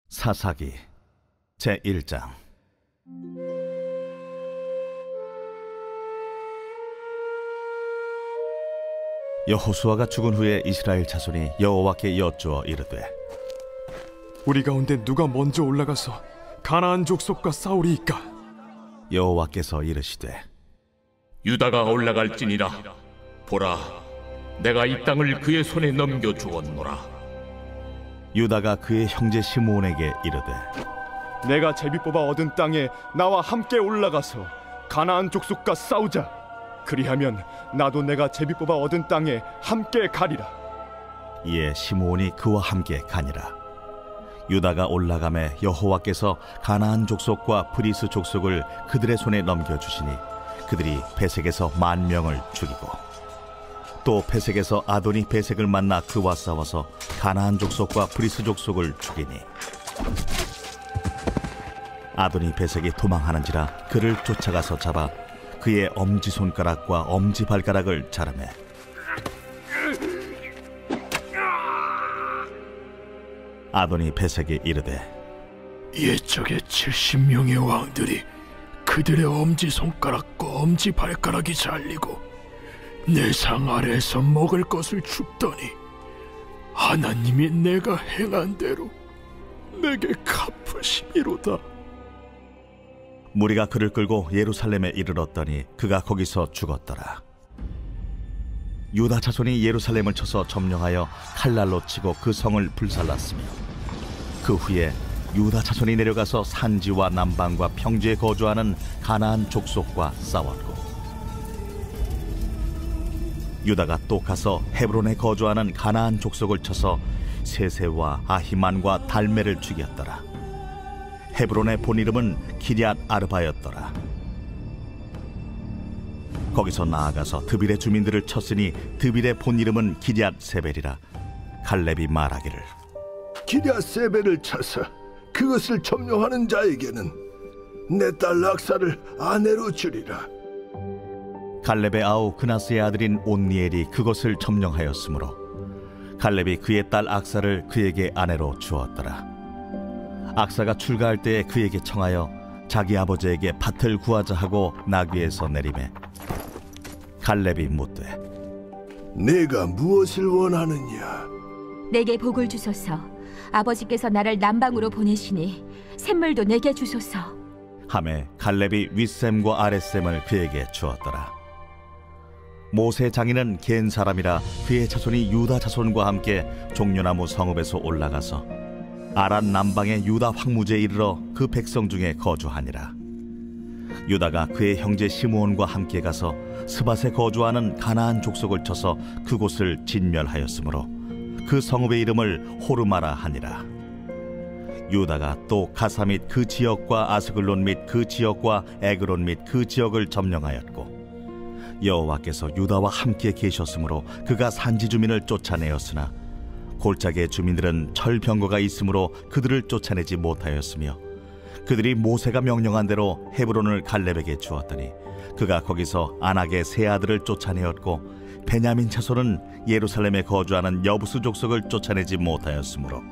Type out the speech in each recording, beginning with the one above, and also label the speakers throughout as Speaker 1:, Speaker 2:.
Speaker 1: 사사기 제1장. 여호수아가 죽은 후에 이스라엘 자손이 여호와께 여쭈어 이르되,
Speaker 2: 우리 가운데 누가 먼저 올라가서 가나안 족속과 싸우리이까?
Speaker 1: 여호와께서 이르시되,
Speaker 3: 유다가 올라갈지니라. 보라, 내가 이 땅을 그의 손에 넘겨 주었노라.
Speaker 1: 유다가 그의 형제 시므온에게 이르되,
Speaker 2: 내가 제비 뽑아 얻은 땅에 나와 함께 올라가서 가나안 족속과 싸우자. 그리하면 나도 내가 제비 뽑아 얻은 땅에 함께 가리라.
Speaker 1: 이에 시므온이 그와 함께 가니라. 유다가 올라가매 여호와께서 가나안 족속과 브리스 족속을 그들의 손에 넘겨주시니 그들이 베색에서 10,000명을 죽이고, 또 베색에서 아도니 베색을 만나 그와 싸워서 가나안 족속과 브리스 족속을 죽이니, 아도니 베색이 도망하는지라 그를 쫓아가서 잡아 그의 엄지손가락과 엄지발가락을 자르매, 아도니 베색이 이르되,
Speaker 4: 옛적에 70명의 왕들이 그들의 엄지손가락과 엄지발가락이 잘리고 내 상 아래에서 먹을 것을 줍더니 하나님이 내가 행한 대로 내게 갚으시미로다.
Speaker 1: 무리가 그를 끌고 예루살렘에 이르렀더니 그가 거기서 죽었더라. 유다 자손이 예루살렘을 쳐서 점령하여 칼날로 치고 그 성을 불살랐으며, 그 후에 유다 자손이 내려가서 산지와 남방과 평지에 거주하는 가나안 족속과 싸웠고, 유다가 또 가서 헤브론에 거주하는 가나안 족속을 쳐서 세세와 아히만과 달메를 죽였더라. 헤브론의 본 이름은 기럇 아르바였더라. 거기서 나아가서 드빌의 주민들을 쳤으니 드빌의 본 이름은 기럇 세벨이라. 갈렙이 말하기를,
Speaker 5: 기럇 세벨을 쳐서 그것을 점령하는 자에게는 내 딸 악사를 아내로 주리라.
Speaker 1: 갈렙의 아우 그나스의 아들인 온니엘이 그것을 점령하였으므로 갈렙이 그의 딸 악사를 그에게 아내로 주었더라. 악사가 출가할 때에 그에게 청하여 자기 아버지에게 밭을 구하자 하고 나귀에서 내리매, 갈렙이 묻되,
Speaker 5: 내가 무엇을 원하느냐?
Speaker 6: 내게 복을 주소서. 아버지께서 나를 남방으로 보내시니 샘물도 내게 주소서.
Speaker 1: 하매 갈렙이 윗샘과 아랫샘을 그에게 주었더라. 모세 장인은 겐 사람이라 그의 자손이 유다 자손과 함께 종려나무 성읍에서 올라가서 아란 남방의 유다 황무지에 이르러 그 백성 중에 거주하니라. 유다가 그의 형제 시므온과 함께 가서 스밧에 거주하는 가나안 족속을 쳐서 그곳을 진멸하였으므로 그 성읍의 이름을 호르마라 하니라. 유다가 또 가사 및 그 지역과 아스글론 및 그 지역과 에그론 및 그 지역을 점령하였고, 여호와께서 유다와 함께 계셨으므로 그가 산지 주민을 쫓아내었으나 골짜기의 주민들은 철병거가 있으므로 그들을 쫓아내지 못하였으며, 그들이 모세가 명령한 대로 헤브론을 갈렙에게 주었더니 그가 거기서 아낙의 세 아들을 쫓아내었고, 베냐민 자손은 예루살렘에 거주하는 여부스 족속을 쫓아내지 못하였으므로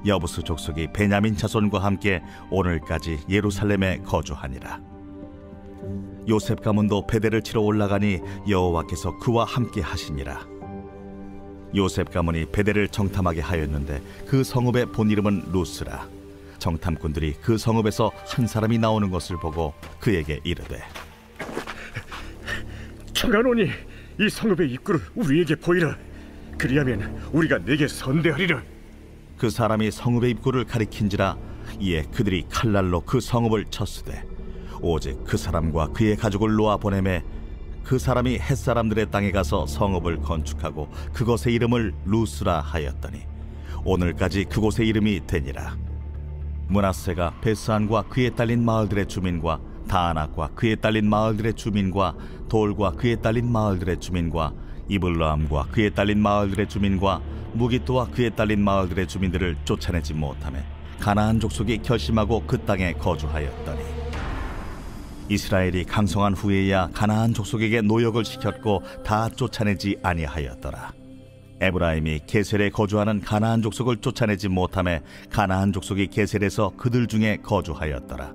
Speaker 1: 여부스 족속이 베냐민 자손과 함께 오늘까지 예루살렘에 거주하니라. 요셉 가문도 베델을 치러 올라가니 여호와께서 그와 함께 하시니라. 요셉 가문이 베델을 정탐하게 하였는데 그 성읍의 본 이름은 루스라. 정탐꾼들이 그 성읍에서 한 사람이 나오는 것을 보고 그에게 이르되,
Speaker 4: 청하노니 이 성읍의 입구를 우리에게 보이라. 그리하면 우리가 네게 선대하리라.
Speaker 1: 그 사람이 성읍의 입구를 가리킨지라. 이에 그들이 칼날로 그 성읍을 쳤으되 오직 그 사람과 그의 가족을 놓아 보내매, 그 사람이 햇사람들의 땅에 가서 성읍을 건축하고 그곳의 이름을 루스라 하였더니 오늘까지 그곳의 이름이 되니라. 므낫세가 베스안과 그에 딸린 마을들의 주민과 다아낙과 그에 딸린 마을들의 주민과 돌과 그에 딸린 마을들의 주민과 이블라함과 그에 딸린 마을들의 주민과 무기토와 그에 딸린 마을들의 주민들을 쫓아내지 못하며 가나안 족속이 결심하고 그 땅에 거주하였더니, 이스라엘이 강성한 후에야 가나안 족속에게 노역을 시켰고 다 쫓아내지 아니하였더라. 에브라임이 게셀에 거주하는 가나안 족속을 쫓아내지 못하매 가나안 족속이 게셀에서 그들 중에 거주하였더라.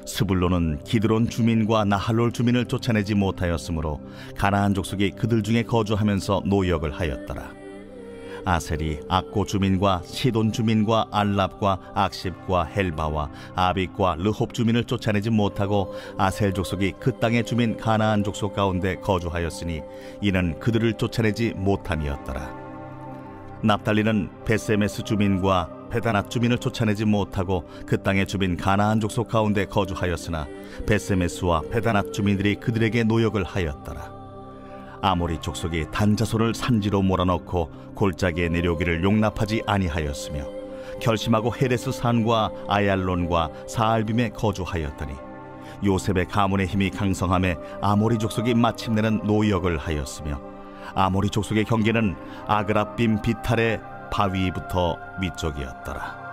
Speaker 1: 스불론은 기드론 주민과 나할롤 주민을 쫓아내지 못하였으므로 가나안 족속이 그들 중에 거주하면서 노역을 하였더라. 아셀이 악고 주민과 시돈 주민과 알랍과 악십과 헬바와 아빅과 르홉 주민을 쫓아내지 못하고 아셀 족속이 그 땅의 주민 가나안 족속 가운데 거주하였으니 이는 그들을 쫓아내지 못함이었더라. 납달리는 베세메스 주민과 베다낫 주민을 쫓아내지 못하고 그 땅의 주민 가나안 족속 가운데 거주하였으나 베세메스와 베다낫 주민들이 그들에게 노역을 하였더라. 아모리 족속이 단자손을 산지로 몰아넣고 골짜기에 내려오기를 용납하지 아니하였으며 결심하고 헤레스 산과 아얄론과 사알빔에 거주하였더니 요셉의 가문의 힘이 강성함에 아모리 족속이 마침내는 노역을 하였으며 아모리 족속의 경계는 아그라빔 비탈의 바위부터 위쪽이었더라.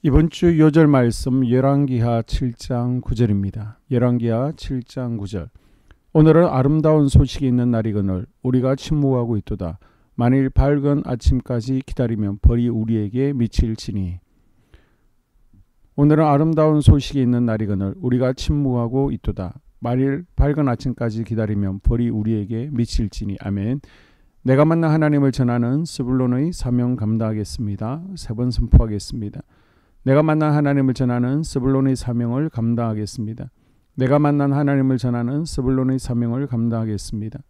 Speaker 7: 이번 주 요절 말씀 열왕기하 7장 9절입니다. 열왕기하 7장 9절. 오늘은 아름다운 소식이 있는 날이거늘 우리가 침묵하고 있도다. 만일 밝은 아침까지 기다리면 벌이 우리에게 미칠지니. 오늘은 아름다운 소식이 있는 날이거늘 우리가 침묵하고 있도다. 만일 밝은 아침까지 기다리면 벌이 우리에게 미칠지니. 아멘. 내가 만난 하나님을 전하는 스불론의 사명 감당하겠습니다. 3번 선포하겠습니다. 내가 만난 하나님을 전하는 스불론의 사명을 감당하겠습니다. 내가 만난 하나님을 전하는 스불론의 사명을 감당하겠습니다.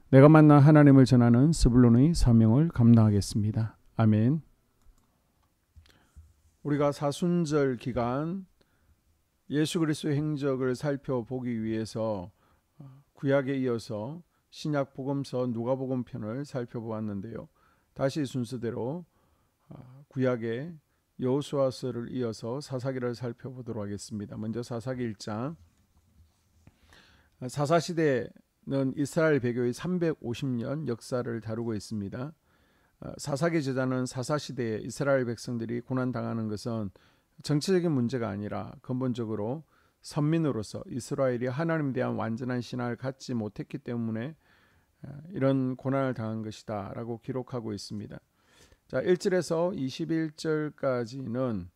Speaker 7: 내가 만난 하나님을 전하는 스불론의 사명을 감당하겠습니다. 아멘. 우리가 사순절 기간 예수 그리스도의 행적을 살펴보기 위해서 구약에 이어서 신약 복음서 누가복음 편을 살펴보았는데요. 다시 순서대로 구약의 여호수아서를 이어서 사사기를 살펴보도록 하겠습니다. 먼저 사사기 1장. 사사시대는 이스라엘 배교의 350년 역사를 다루고 있습니다. 사사기 저자는 사사시대에 이스라엘 백성들이 고난당하는 것은 정치적인 문제가 아니라 근본적으로 선민으로서 이스라엘이 하나님에 대한 완전한 신앙을 갖지 못했기 때문에 이런 고난을 당한 것이다 라고 기록하고 있습니다. 자, 1절에서 21절까지는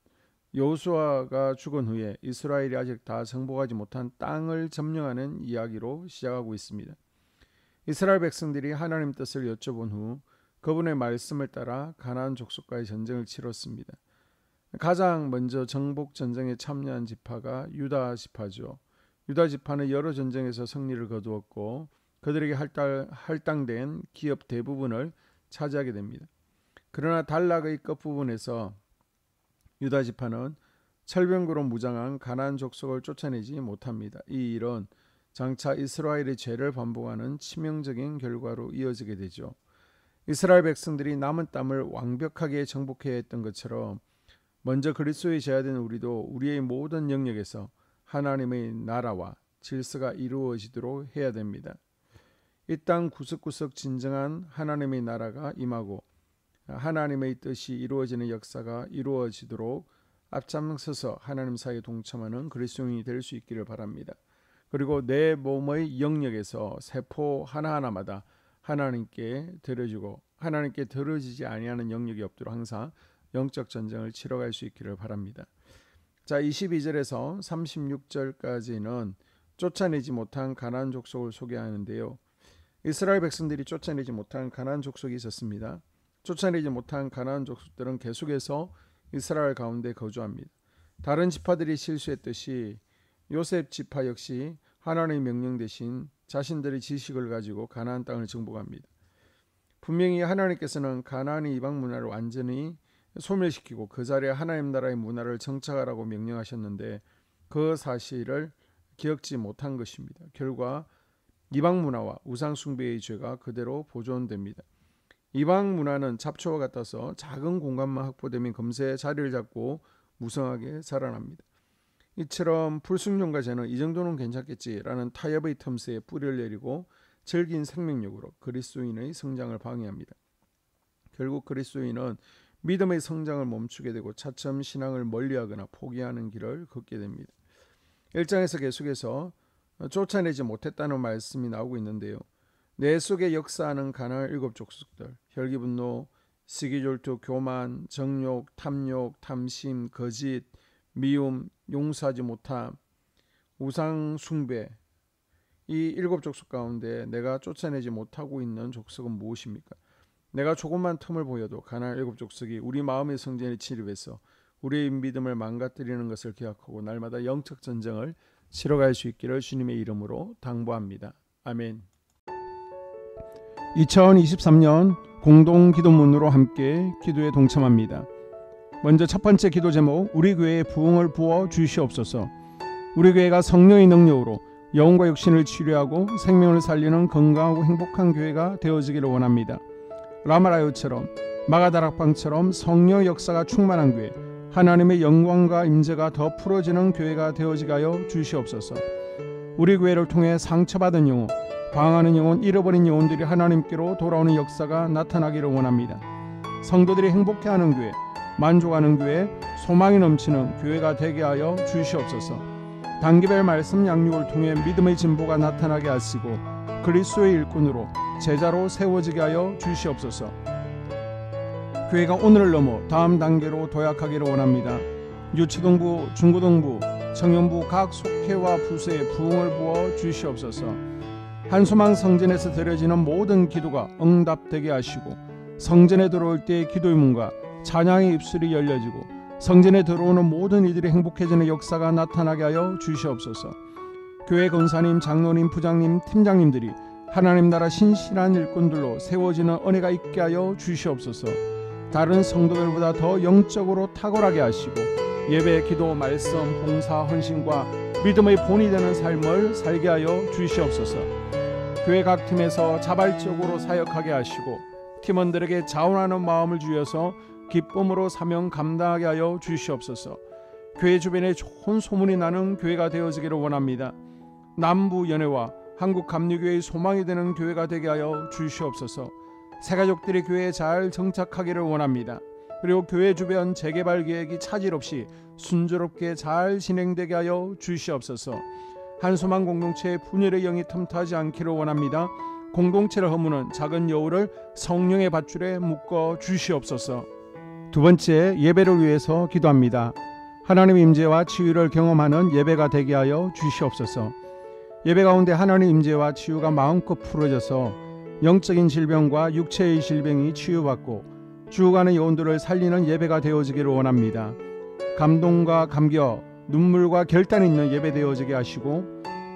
Speaker 7: 여호수아가 죽은 후에 이스라엘이 아직 다 정복하지 못한 땅을 점령하는 이야기로 시작하고 있습니다. 이스라엘 백성들이 하나님 뜻을 여쭤본 후 그분의 말씀을 따라 가나안 족속과의 전쟁을 치렀습니다. 가장 먼저 정복 전쟁에 참여한 지파가 유다 지파죠. 유다 지파는 여러 전쟁에서 승리를 거두었고 그들에게 할당된 기업 대부분을 차지하게 됩니다. 그러나 단락의 끝부분에서 유다 지파는 철병구로 무장한 가나안 족속을 쫓아내지 못합니다. 이 일은 장차 이스라엘의 죄를 반복하는 치명적인 결과로 이어지게 되죠. 이스라엘 백성들이 남은 땅을 완벽하게 정복해야 했던 것처럼 먼저 그리스도의 제자된 우리도 우리의 모든 영역에서 하나님의 나라와 질서가 이루어지도록 해야 됩니다. 이 땅 구석구석 진정한 하나님의 나라가 임하고 하나님의 뜻이 이루어지는 역사가 이루어지도록 앞장서서 하나님 사이에 동참하는 그리스도인이 될 수 있기를 바랍니다. 그리고 내 몸의 영역에서 세포 하나하나마다 하나님께 드려지고 하나님께 드려지지 아니하는 영역이 없도록 항상 영적 전쟁을 치러갈 수 있기를 바랍니다. 자, 22절에서 36절까지는 쫓아내지 못한 가나안 족속을 소개하는데요. 이스라엘 백성들이 쫓아내지 못한 가나안 족속이 있었습니다. 쫓아내지 못한 가나안 족속들은 계속해서 이스라엘 가운데 거주합니다. 다른 지파들이 실수했듯이 요셉 지파 역시 하나님의 명령 대신 자신들의 지식을 가지고 가나안 땅을 정복합니다. 분명히 하나님께서는 가나안의 이방 문화를 완전히 소멸시키고 그 자리에 하나님 나라의 문화를 정착하라고 명령하셨는데 그 사실을 기억지 못한 것입니다. 결과 이방 문화와 우상 숭배의 죄가 그대로 보존됩니다. 이방 문화는 잡초와 같아서 작은 공간만 확보되면 금세 자리를 잡고 무성하게 자라납니다. 이처럼 불순종과 죄는 이 정도는 괜찮겠지라는 타협의 틈새에 뿌리를 내리고 절긴 생명력으로 그리스도인의 성장을 방해합니다. 결국 그리스도인은 믿음의 성장을 멈추게 되고 차츰 신앙을 멀리하거나 포기하는 길을 걷게 됩니다. 1장에서 계속해서 쫓아내지 못했다는 말씀이 나오고 있는데요. 내 속에 역사하는 가나안 일곱 족속들, 혈기분노, 시기질투, 교만, 정욕, 탐욕, 탐심, 거짓, 미움, 용서하지 못함, 우상 숭배. 이 일곱 족속 가운데 내가 쫓아내지 못하고 있는 족속은 무엇입니까? 내가 조금만 틈을 보여도 가나안 일곱 족속이 우리 마음의 성전에 진입해서 우리의 믿음을 망가뜨리는 것을 기억하고 날마다 영적 전쟁을 치러갈 수 있기를 주님의 이름으로 당부합니다. 아멘. 2023년 공동 기도문으로 함께 기도에 동참합니다. 먼저 첫 번째 기도 제목, 우리 교회에 부흥을 부어 주시옵소서. 우리 교회가 성령의 능력으로 영혼과 육신을 치료하고 생명을 살리는 건강하고 행복한 교회가 되어지기를 원합니다. 라마라요처럼 마가다락방처럼 성령 역사가 충만한 교회, 하나님의 영광과 임재가 더 풀어지는 교회가 되어지게 하여 주시옵소서. 우리 교회를 통해 상처받은 영혼, 방황하는 영혼, 잃어버린 영혼들이 하나님께로 돌아오는 역사가 나타나기를 원합니다. 성도들이 행복해하는 교회, 만족하는 교회, 소망이 넘치는 교회가 되게 하여 주시옵소서. 단기별 말씀 양육을 통해 믿음의 진보가 나타나게 하시고 그리스도의 일꾼으로 제자로 세워지게 하여 주시옵소서. 교회가 오늘을 넘어 다음 단계로 도약하기를 원합니다. 유치동부, 중고등부, 청년부 각 속회와 부서에 부흥을 부어 주시옵소서. 한소망 성전에서 드려지는 모든 기도가 응답되게 하시고 성전에 들어올 때의 기도의 문과 찬양의 입술이 열려지고 성전에 들어오는 모든 이들이 행복해지는 역사가 나타나게 하여 주시옵소서. 교회 권사님, 장로님, 부장님, 팀장님들이 하나님 나라 신실한 일꾼들로 세워지는 은혜가 있게 하여 주시옵소서. 다른 성도들보다 더 영적으로 탁월하게 하시고 예배, 기도, 말씀, 봉사, 헌신과 믿음의 본이 되는 삶을 살게 하여 주시옵소서. 교회 각 팀에서 자발적으로 사역하게 하시고 팀원들에게 자원하는 마음을 주셔서 기쁨으로 사명 감당하게 하여 주시옵소서. 교회 주변에 좋은 소문이 나는 교회가 되어지기를 원합니다. 남부 연회와 한국 감리교회의 소망이 되는 교회가 되게 하여 주시옵소서. 새가족들이 교회에 잘 정착하기를 원합니다. 그리고 교회 주변 재개발 계획이 차질 없이 순조롭게 잘 진행되게 하여 주시옵소서. 한소망 공동체의 분열의 영이 틈타지 않기를 원합니다. 공동체를 허무는 작은 여우를 성령의 밧줄에 묶어 주시옵소서. 두 번째, 예배를 위해서 기도합니다. 하나님의 임재와 치유를 경험하는 예배가 되게 하여 주시옵소서. 예배 가운데 하나님의 임재와 치유가 마음껏 풀어져서 영적인 질병과 육체의 질병이 치유받고 죽어가는 영혼들을 살리는 예배가 되어지기를 원합니다. 감동과 감격, 눈물과 결단이 있는 예배 되어지게 하시고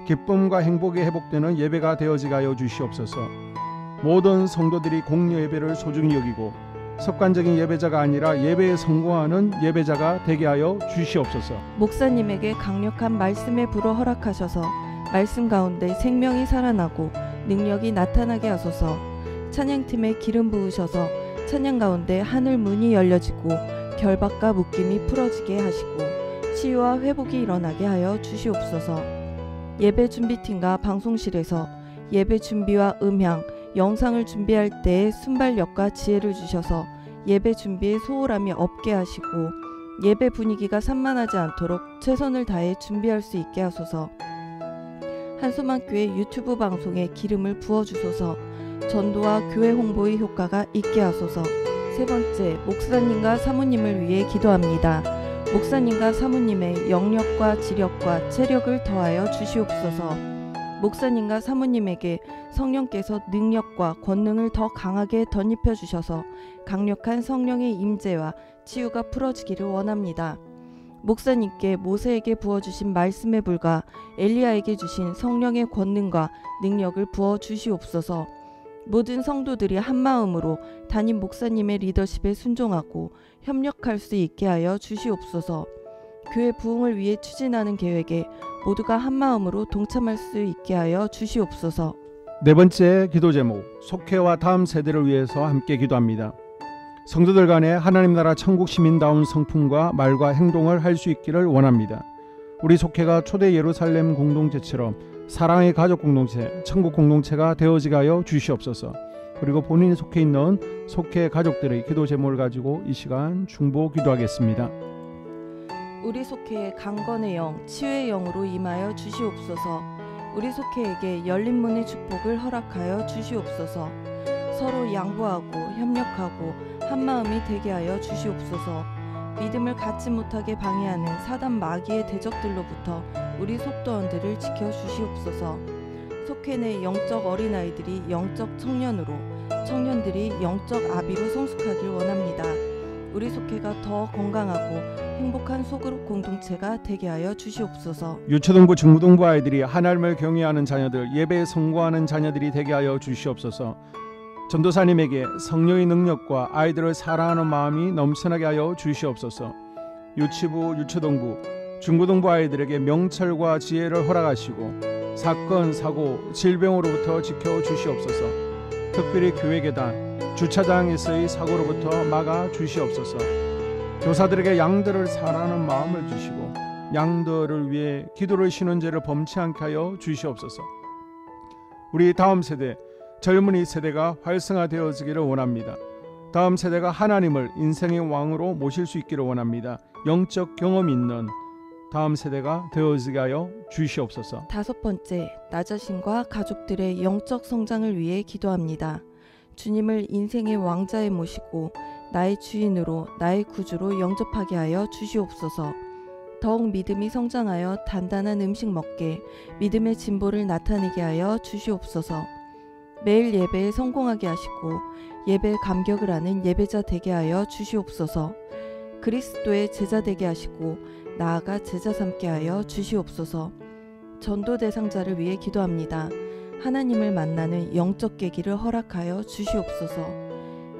Speaker 7: 기쁨과 행복이 회복되는 예배가 되어지게 하여 주시옵소서. 모든 성도들이 공여 예배를 소중히 여기고 습관적인 예배자가 아니라 예배에 성공하는 예배자가 되게 하여 주시옵소서.
Speaker 8: 목사님에게 강력한 말씀의 불을 허락하셔서 말씀 가운데 생명이 살아나고 능력이 나타나게 하소서. 찬양팀에 기름 부으셔서 찬양 가운데 하늘 문이 열려지고 결박과 묶임이 풀어지게 하시고 치유와 회복이 일어나게 하여 주시옵소서. 예배 준비팀과 방송실에서 예배 준비와 음향, 영상을 준비할 때의 순발력과 지혜를 주셔서 예배 준비에 소홀함이 없게 하시고 예배 분위기가 산만하지 않도록 최선을 다해 준비할 수 있게 하소서. 한소망교회 유튜브 방송에 기름을 부어주소서. 전도와 교회 홍보의 효과가 있게 하소서. 세 번째, 목사님과 사모님을 위해 기도합니다. 목사님과 사모님의 영력과 지력과 체력을 더하여 주시옵소서. 목사님과 사모님에게 성령께서 능력과 권능을 더 강하게 덧입혀 주셔서 강력한 성령의 임재와 치유가 풀어지기를 원합니다. 목사님께 모세에게 부어주신 말씀의 불과 엘리야에게 주신 성령의 권능과 능력을 부어 주시옵소서. 모든 성도들이 한마음으로 담임 목사님의 리더십에 순종하고 협력할 수 있게 하여 주시옵소서. 교회 부흥을 위해 추진하는 계획에 모두가 한마음으로 동참할 수 있게 하여 주시옵소서.
Speaker 7: 네 번째 기도 제목, 속회와 다음 세대를 위해서 함께 기도합니다. 성도들 간에 하나님 나라 천국 시민다운 성품과 말과 행동을 할 수 있기를 원합니다. 우리 속회가 초대 예루살렘 공동체처럼 사랑의 가족 공동체, 천국 공동체가 되어지게 하여 주시옵소서. 그리고 본인이 속해 있는 속회 가족들의 기도 제목을 가지고 이 시간 중보 기도하겠습니다.
Speaker 8: 우리 속회에 강건의 영, 치유의 영으로 임하여 주시옵소서. 우리 속회에게 열린 문의 축복을 허락하여 주시옵소서. 서로 양보하고 협력하고 한마음이 되게 하여 주시옵소서. 믿음을 갖지 못하게 방해하는 사단 마귀의 대적들로부터 우리 속도원들을 지켜주시옵소서. 속회 내 영적 어린아이들이 영적 청년으로, 청년들이 영적 아비로 성숙하길 원합니다. 우리 속회가 더 건강하고 행복한 소그룹 공동체가 되게 하여 주시옵소서.
Speaker 7: 유초등부 중고등부 아이들이 하나님을 경외하는 자녀들, 예배에 성공하는 자녀들이 되게 하여 주시옵소서. 전도사님에게 성령의 능력과 아이들을 사랑하는 마음이 넘쳐나게 하여 주시옵소서. 유치부, 유초등부, 중고등부 아이들에게 명철과 지혜를 허락하시고 사건, 사고, 질병으로부터 지켜주시옵소서. 특별히 교회계단, 주차장에서의 사고로부터 막아 주시옵소서. 교사들에게 양들을 사랑하는 마음을 주시고 양들을 위해 기도를 쉬는 죄를 범치 않게 하여 주시옵소서. 우리 다음 세대, 젊은이 세대가 활성화되어지기를 원합니다. 다음 세대가 하나님을 인생의 왕으로 모실 수 있기를 원합니다. 영적 경험이 있는 다음 세대가 되어지게 하여 주시옵소서.
Speaker 8: 5번째, 나 자신과 가족들의 영적 성장을 위해 기도합니다. 주님을 인생의 왕자에 모시고 나의 주인으로, 나의 구주로 영접하게 하여 주시옵소서. 더욱 믿음이 성장하여 단단한 음식 먹게, 믿음의 진보를 나타내게 하여 주시옵소서. 매일 예배에 성공하게 하시고 예배에 감격을 하는 예배자 되게 하여 주시옵소서. 그리스도의 제자 되게 하시고 나아가 제자 삼게 하여 주시옵소서. 전도 대상자를 위해 기도합니다. 하나님을 만나는 영적 계기를 허락하여 주시옵소서.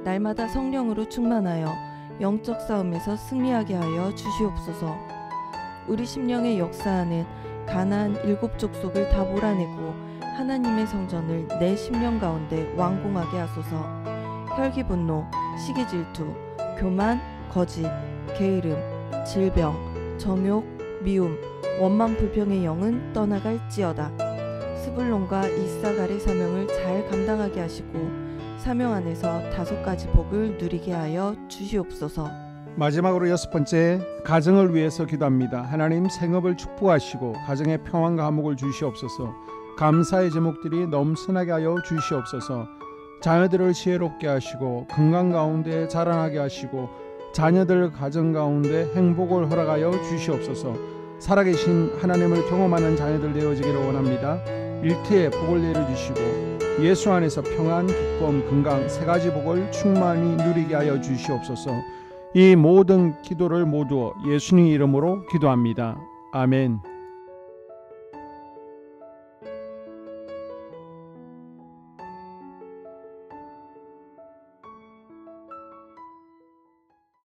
Speaker 8: 날마다 성령으로 충만하여 영적 싸움에서 승리하게 하여 주시옵소서. 우리 심령에 역사하는 가나안 7 족속을 다 몰아내고 하나님의 성전을 내 심령 가운데 완공하게 하소서. 혈기 분노, 시기 질투, 교만, 거짓, 게으름, 질병, 정욕, 미움, 원망 불평의 영은 떠나갈지어다. 스불론과 이사갈의 사명을 잘 감당하게 하시고 사명 안에서 5가지 복을 누리게 하여 주시옵소서.
Speaker 7: 마지막으로 6번째, 가정을 위해서 기도합니다. 하나님 생업을 축복하시고 가정에 평안과 화목을 주시옵소서. 감사의 제목들이 넘쳐나게 하여 주시옵소서. 자녀들을 지혜롭게 하시고 건강 가운데 자라나게 하시고 자녀들 가정 가운데 행복을 허락하여 주시옵소서. 살아계신 하나님을 경험하는 자녀들 되어지기를 원합니다. 일터에 복을 내려주시고 예수 안에서 평안, 기쁨, 건강 3가지 복을 충만히 누리게 하여 주시옵소서. 이 모든 기도를 모두 예수님 이름으로 기도합니다. 아멘.